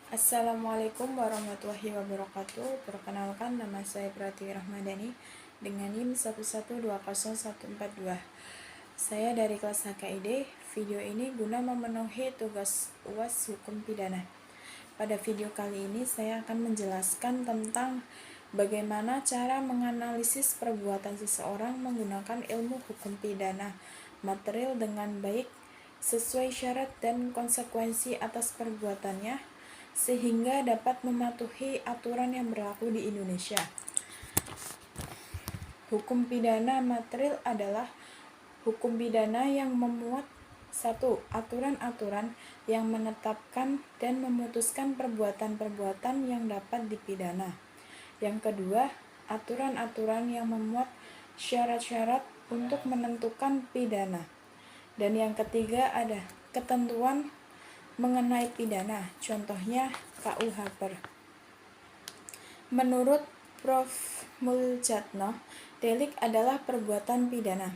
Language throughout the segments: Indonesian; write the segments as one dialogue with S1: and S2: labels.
S1: Assalamualaikum warahmatullahi wabarakatuh. Perkenalkan, nama saya Pratiwi Rahmadani dengan NIM 1120142. Saya dari kelas HKID. Video ini guna memenuhi tugas UAS Hukum Pidana. Pada video kali ini saya akan menjelaskan tentang bagaimana cara menganalisis perbuatan seseorang menggunakan ilmu hukum pidana material dengan baik sesuai syarat dan konsekuensi atas perbuatannya, sehingga dapat mematuhi aturan yang berlaku di Indonesia. Hukum pidana material adalah hukum pidana yang memuat 1. Aturan-aturan yang menetapkan dan memutuskan perbuatan-perbuatan yang dapat dipidana. Yang kedua, aturan-aturan yang memuat syarat-syarat untuk menentukan pidana. Dan yang ketiga ada ketentuan mengenai pidana, contohnya KUH-PER. Menurut Prof. Muljadno, delik adalah perbuatan pidana.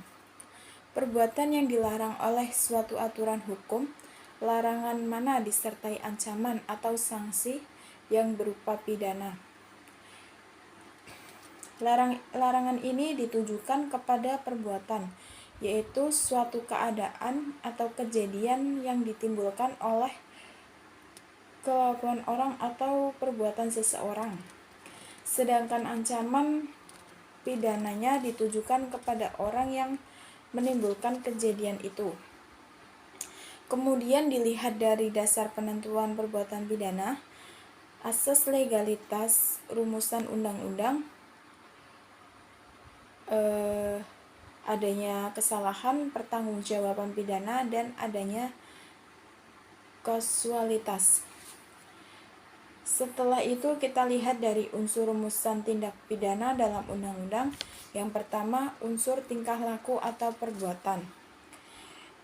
S1: Perbuatan yang dilarang oleh suatu aturan hukum, larangan mana disertai ancaman atau sanksi yang berupa pidana. Larangan ini ditujukan kepada perbuatan, yaitu suatu keadaan atau kejadian yang ditimbulkan oleh kelakuan orang atau perbuatan seseorang. Sedangkan ancaman pidananya ditujukan kepada orang yang menimbulkan kejadian itu. Kemudian dilihat dari dasar penentuan perbuatan pidana, asas legalitas rumusan undang-undang, adanya kesalahan pertanggungjawaban pidana, dan adanya kasualitas. Setelah itu kita lihat dari unsur rumusan tindak pidana dalam undang-undang. Yang pertama, unsur tingkah laku atau perbuatan,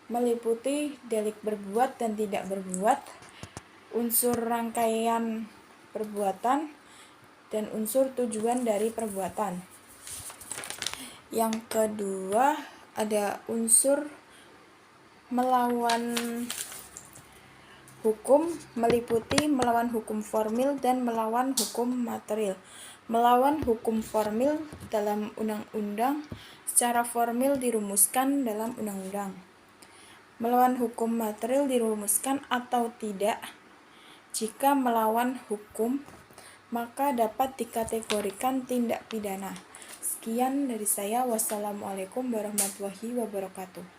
S1: meliputi delik berbuat dan tidak berbuat, unsur rangkaian perbuatan, dan unsur tujuan dari perbuatan. Yang kedua, ada unsur melawan hukum, meliputi melawan hukum formil dan melawan hukum material. Melawan hukum formil dalam undang-undang secara formil dirumuskan dalam undang-undang. Melawan hukum material dirumuskan atau tidak. Jika melawan hukum, maka dapat dikategorikan tindak pidana. Sekian dari saya. Wassalamualaikum warahmatullahi wabarakatuh.